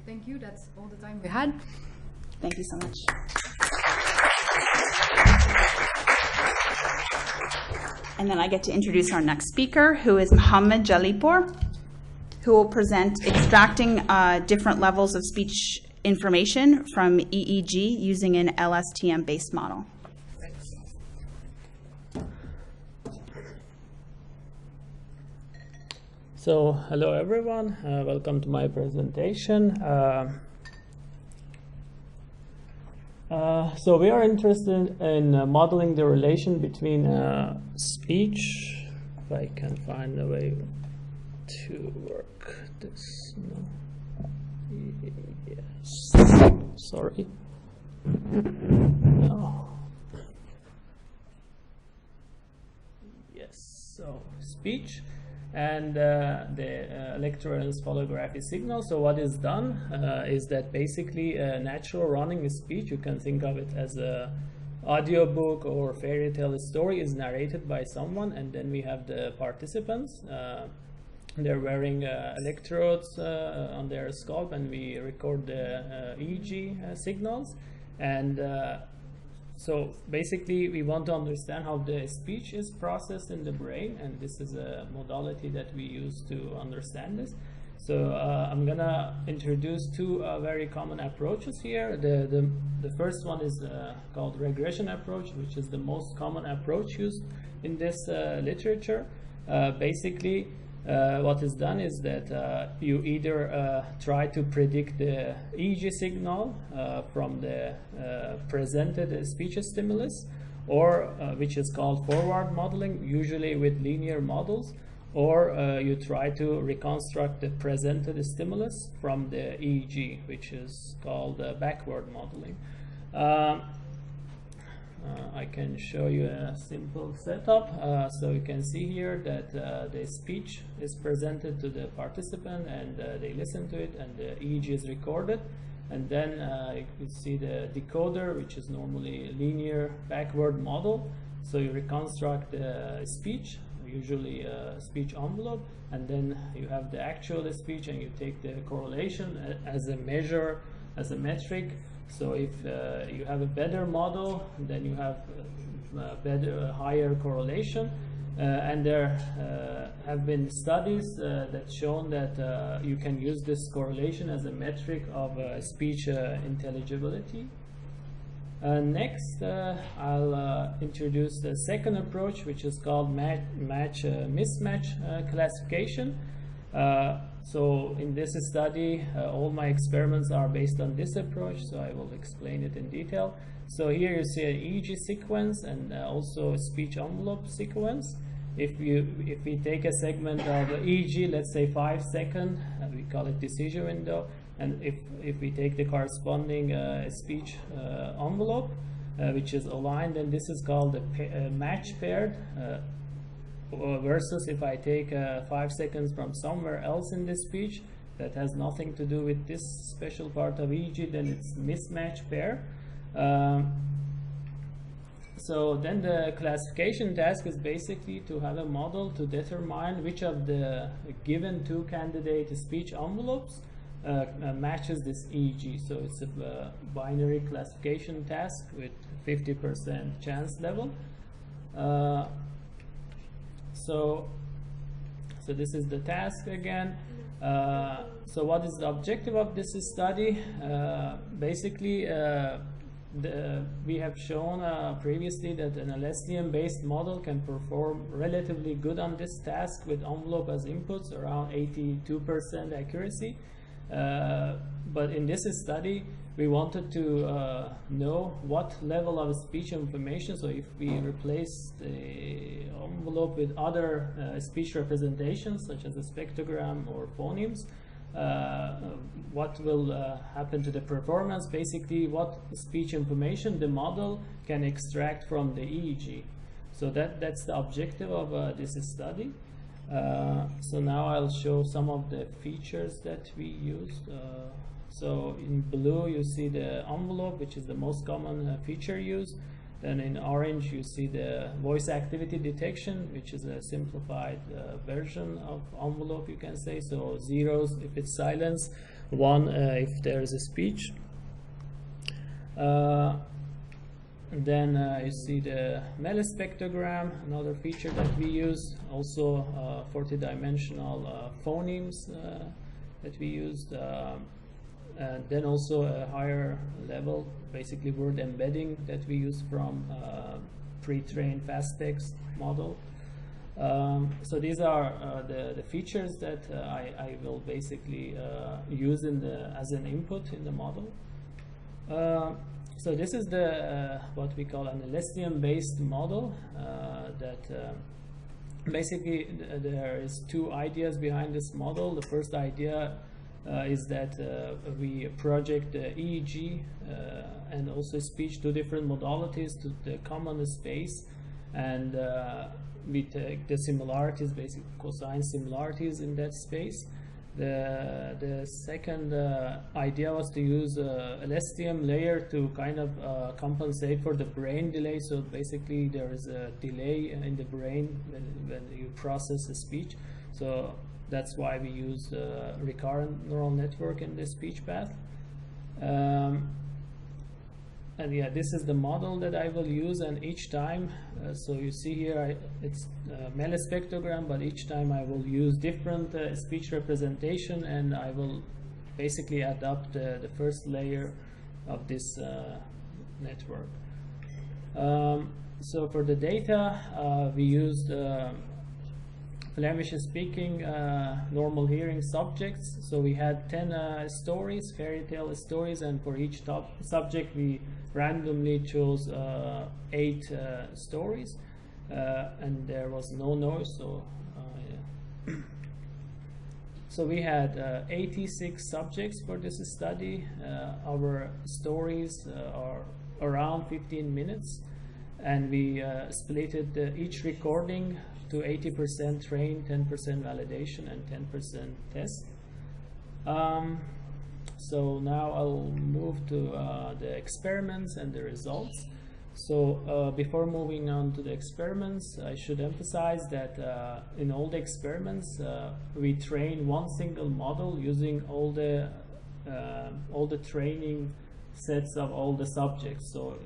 thank you. That's all the time we had. Thank you so much. And then I get to introduce our next speaker, who is Mohammad Jalilpour, who will present extracting different levels of speech information from EEG using an LSTM-based model. So, hello everyone, welcome to my presentation. So we are interested in modeling the relation between speech, if I can find a way to work this. No. Yes, sorry. No. Yes, so speech and the electroencephalography signal. So what is done is that basically natural running speech, you can think of it as a audiobook or fairy tale story, is narrated by someone, and then we have the participants. They're wearing electrodes on their scalp, and we record the EEG signals. And so basically we want to understand how the speech is processed in the brain, and this is a modality that we use to understand this. So I'm gonna introduce two very common approaches here. The first one is called regression approach, which is the most common approach used in this literature. Basically what is done is that you either try to predict the EEG signal from the presented speech stimulus, or which is called forward modeling, usually with linear models, or you try to reconstruct the presented stimulus from the EEG, which is called backward modeling. I can show you a simple setup. So you can see here that the speech is presented to the participant, and they listen to it, and the EEG is recorded. And then you can see the decoder, which is normally a linear backward model. So you reconstruct the speech, usually a speech envelope, and then you have the actual speech, and you take the correlation as a measure, as a metric. So if you have a better model, then you have higher correlation. And there have been studies that shown that you can use this correlation as a metric of speech intelligibility. Next, I'll introduce the second approach, which is called mismatch classification. So in this study, all my experiments are based on this approach, so I will explain it in detail. So here you see an EEG sequence and also a speech envelope sequence. If we take a segment of EEG, let's say 5 seconds, we call it decision window, and if we take the corresponding speech envelope, which is aligned, then this is called a match paired. Versus if I take 5 seconds from somewhere else in this speech that has nothing to do with this special part of EEG, then it's mismatch pair. So then the classification task is basically to have a model to determine which of the given 2 candidate speech envelopes matches this EEG. So it's a binary classification task with 50% chance level. So this is the task again. So what is the objective of this study? Basically, we have shown previously that an LSTM-based model can perform relatively good on this task with envelope as inputs, around 82% accuracy. But in this study, we wanted to know what level of speech information. So if we replace the envelope with other speech representations, such as a spectrogram or phonemes, what will happen to the performance? Basically, what speech information the model can extract from the EEG. So that's the objective of this study. So now I'll show some of the features that we used. So in blue you see the envelope, which is the most common feature used. Then in orange you see the voice activity detection, which is a simplified version of envelope, you can say. So zeros if it's silence, 1 if there is a speech. Then you see the Meles spectrogram, another feature that we use, also 40-dimensional phonemes that we used, and then also a higher level, basically word embedding that we use from pre-trained fast text model. So these are the features that I will basically use as an input in the model. So this is the what we call an LSTM-based model that basically there is 2 ideas behind this model. The first idea is that we project the EEG and also speech, 2 different modalities, to the common space, and we take the similarities, basic cosine similarities in that space. The second idea was to use a LSTM layer to kind of compensate for the brain delay. So basically there is a delay in the brain when you process a speech. So that's why we use recurrent neural network in the speech path. And yeah, this is the model that I will use, and each time, so you see here, it's Meles spectrogram, but each time I will use different speech representation, and I will basically adopt the first layer of this network. So for the data, we used Flemish speaking normal hearing subjects. So we had 10 stories, fairy tale stories, and for each subject we randomly chose 8 stories, and there was no noise. So yeah. So we had 86 subjects for this study. Our stories are around 15 minutes, and we split each recording to 80% train, 10% validation, and 10% test. So now I'll move to the experiments and the results. So before moving on to the experiments, I should emphasize that in all the experiments we train one single model using all the training sets of all the subjects, so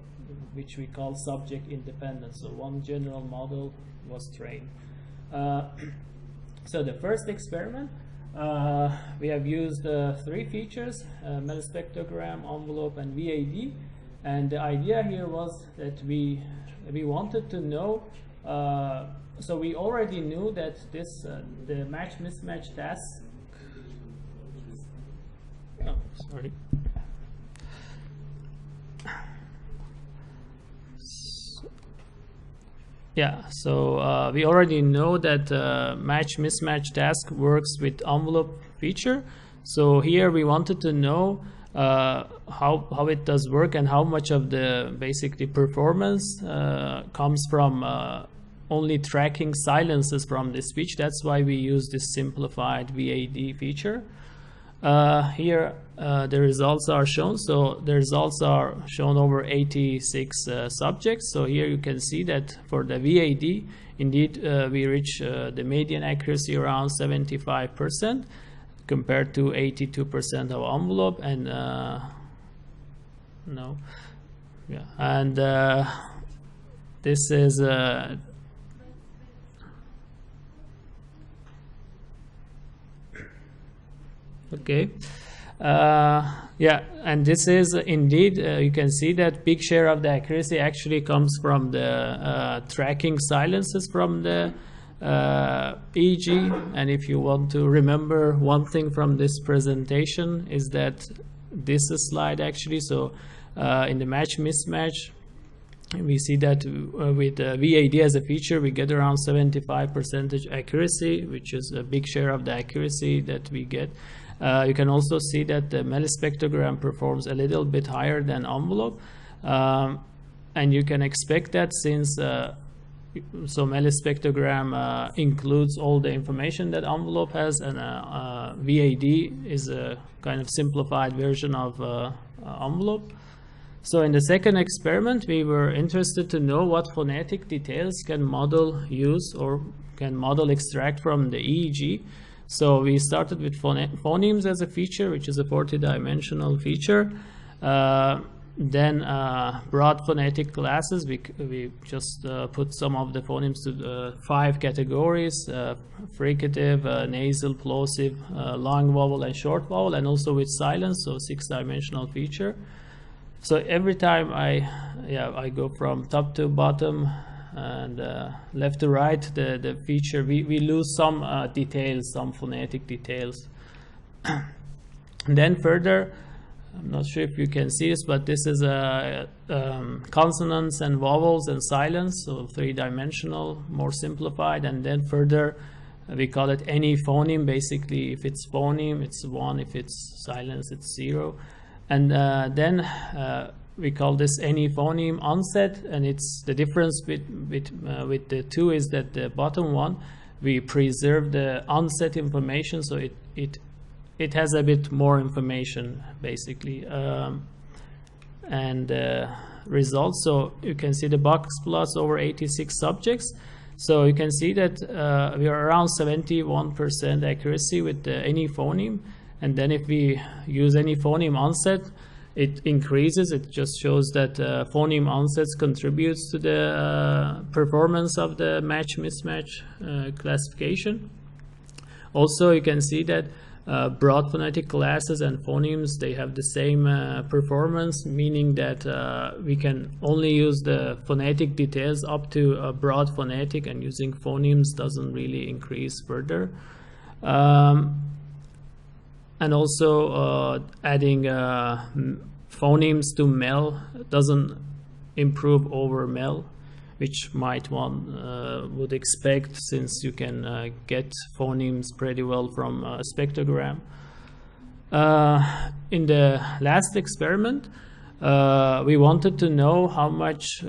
which we call subject independent. So one general model was trained. So the first experiment, we have used 3 features, Meles spectrogram, envelope, and VAD. And the idea here was that we wanted to know, so we already knew that this the match mismatch task. Oh, sorry. Yeah, so we already know that match mismatch task works with envelope feature. So here we wanted to know how it does work and how much of the basically performance comes from only tracking silences from the speech. That's why we use this simplified VAD feature. Here the results are shown. So the results are shown over 86 subjects. So here you can see that for the VAD, indeed we reach the median accuracy around 75% compared to 82% of envelope, and no, yeah, and this is okay. Yeah, and this is indeed, you can see that big share of the accuracy actually comes from the tracking silences from the EEG. And if you want to remember one thing from this presentation is that this slide actually, so in the match mismatch, we see that with VAD as a feature, we get around 75% accuracy, which is a big share of the accuracy that we get. You can also see that the Meles spectrogram performs a little bit higher than envelope, and you can expect that since so Meles spectrogram includes all the information that envelope has, and VAD is a kind of simplified version of envelope. So in the second experiment, we were interested to know what phonetic details can model use or can model extract from the EEG. So we started with phonemes as a feature, which is a 40-dimensional feature. Then broad phonetic classes, we just put some of the phonemes to 5 categories: fricative, nasal, plosive, long vowel, and short vowel, and also with silence, so 6-dimensional feature. So every time I go from top to bottom and left to right, the feature, we lose some details, some phonetic details. And then further, I'm not sure if you can see this, but this is consonants and vowels and silence, so 3-dimensional, more simplified. And then further, we call it any phoneme. Basically, if it's phoneme, it's 1. If it's silence, it's 0. And then we call this any phoneme onset. And it's the difference with the two is that the bottom one, we preserve the onset information, so it has a bit more information, basically, and results. So you can see the box plots over 86 subjects. So you can see that we are around 71% accuracy with any phoneme. And then if we use any phoneme onset, it increases. It just shows that phoneme onsets contributes to the performance of the match-mismatch classification. Also, you can see that broad phonetic classes and phonemes, they have the same performance, meaning that we can only use the phonetic details up to a broad phonetic, and using phonemes doesn't really increase further. And also adding phonemes to MEL doesn't improve over MEL, which one would expect, since you can get phonemes pretty well from a spectrogram. In the last experiment, we wanted to know how much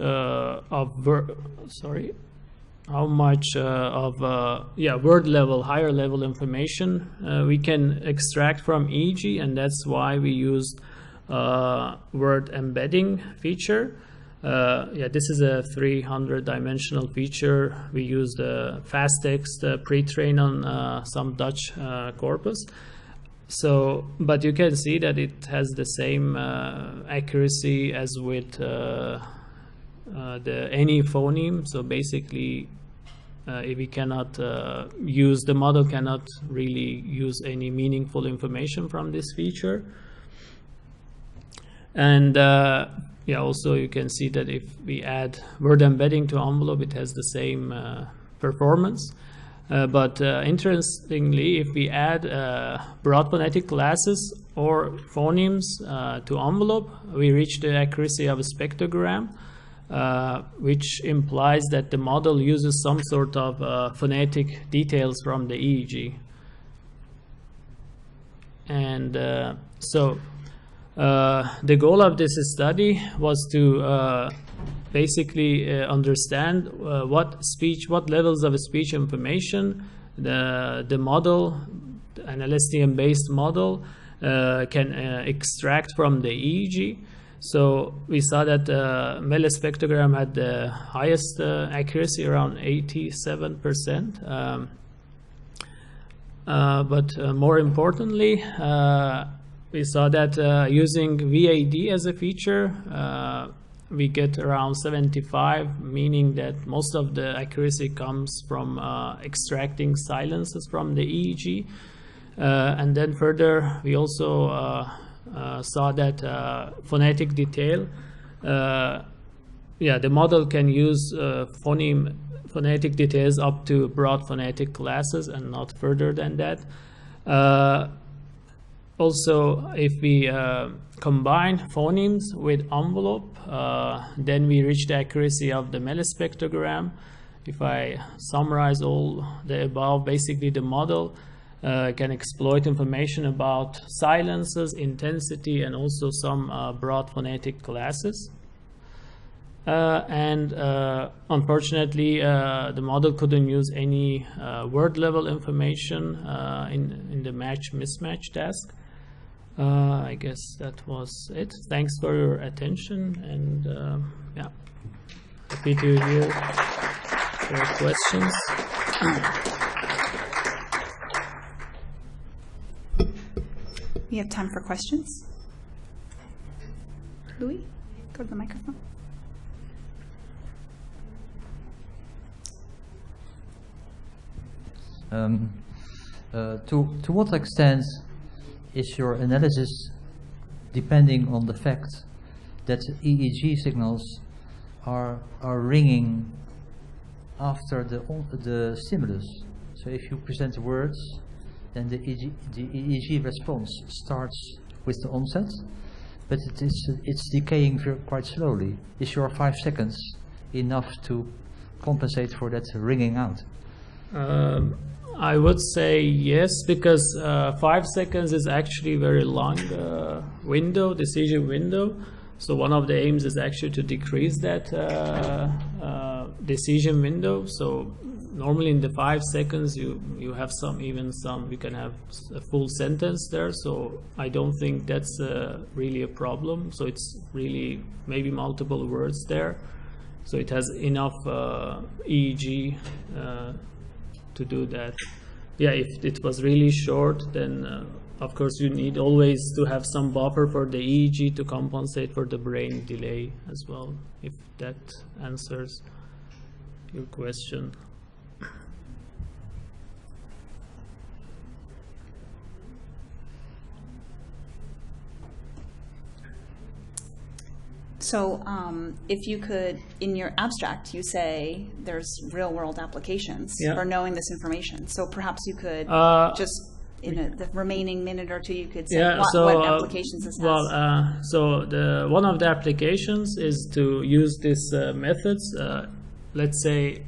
word level, higher level information we can extract from EEG, and that's why we used word embedding feature. This is a 300-dimensional feature. We used fast text pre-train on some Dutch corpus. So, but you can see that it has the same accuracy as with the any phoneme. So basically, if we cannot use, the model cannot really use any meaningful information from this feature. And also you can see that if we add word embedding to envelope, it has the same performance. But interestingly, if we add broad phonetic classes or phonemes to envelope, we reach the accuracy of a spectrogram, which implies that the model uses some sort of phonetic details from the EEG. And the goal of this study was to basically understand what levels of speech information the model, an LSTM-based model, can extract from the EEG. So we saw that MEL spectrogram had the highest accuracy, around 87%. But more importantly, we saw that using VAD as a feature, we get around 75, meaning that most of the accuracy comes from extracting silences from the EEG. And then further, we also saw that phonetic detail. The model can use phonetic details up to broad phonetic classes and not further than that. Also, if we combine phonemes with envelope, then we reach the accuracy of the MEL spectrogram. If I summarize all the above, basically the model can exploit information about silences, intensity, and also some broad phonetic classes. Unfortunately, the model couldn't use any word level information in the match-mismatch task. I guess that was it. Thanks for your attention, and happy to hear your questions. We have time for questions. Louis, go to the microphone. To what extent is your analysis depending on the fact that EEG signals are ringing after the stimulus? So if you present the words, then the EEG response starts with the onset, but it's decaying quite slowly. Is your 5 seconds enough to compensate for that ringing out? I would say yes, because 5 seconds is actually a very long window, decision window. So one of the aims is actually to decrease that decision window. So normally in the 5 seconds you have you can have a full sentence there. So I don't think that's really a problem. So it's really maybe multiple words there. So it has enough EEG to do that. Yeah, if it was really short, then of course you need always to have some buffer for the EEG to compensate for the brain delay as well, if that answers your question. So if you could, in your abstract, you say there's real-world applications for knowing this information. So perhaps you could just, in the remaining minute or two, you could say what applications this has. Well, so one of the applications is to use these methods. Let's say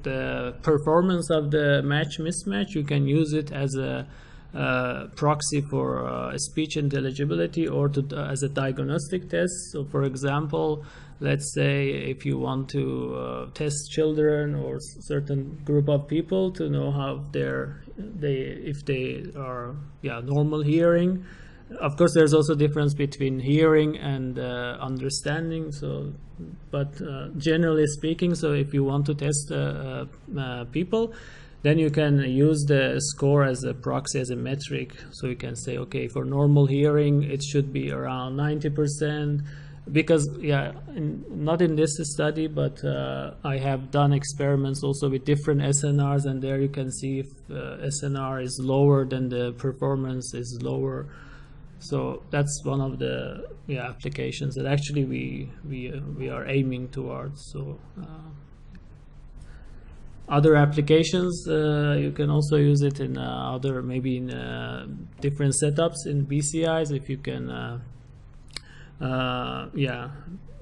the performance of the match-mismatch, you can use it as a proxy for speech intelligibility or as a diagnostic test. So for example, let's say if you want to test children or certain group of people to know how if they are normal hearing. Of course there's also difference between hearing and understanding, so but generally speaking, so if you want to test people, then you can use the score as a proxy, as a metric. So you can say, okay, for normal hearing, it should be around 90%. Because, not in this study, but I have done experiments also with different SNRs, and there you can see if SNR is lower, then the performance is lower. So that's one of the applications that actually we are aiming towards. So. Other applications, you can also use it in maybe in different setups in BCIs. If you can,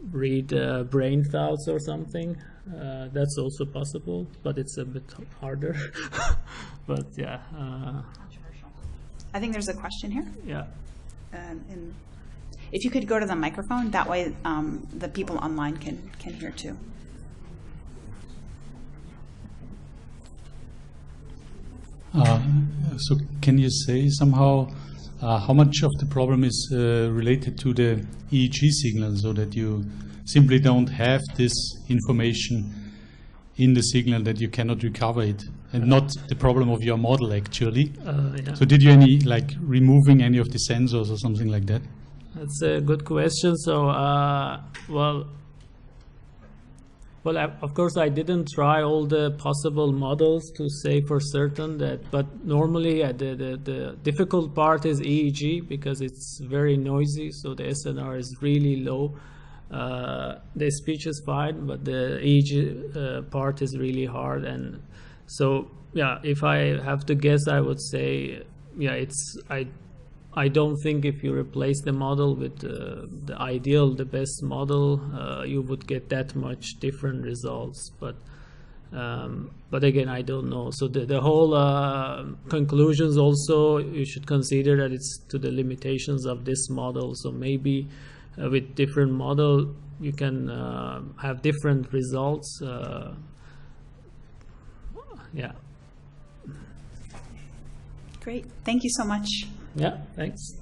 read brain thoughts or something, that's also possible, but it's a bit harder. But controversial. I think there's a question here. Yeah. And if you could go to the microphone, that way the people online can hear too. So can you say somehow how much of the problem is related to the EEG signal, so that you simply don't have this information in the signal, that you cannot recover it, and not the problem of your model actually? So did you removing any of the sensors or something like that? That's a good question. So well, of course, I didn't try all the possible models to say for certain that, but normally the difficult part is EEG, because it's very noisy, so the SNR is really low. The speech is fine, but the EEG part is really hard. And so, if I have to guess, I would say, I don't think if you replace the model with the best model, you would get that much different results. But again, I don't know. So the whole conclusions also, you should consider that it's to the limitations of this model. So maybe with different model, you can have different results. Great. Thank you so much. Yeah, thanks.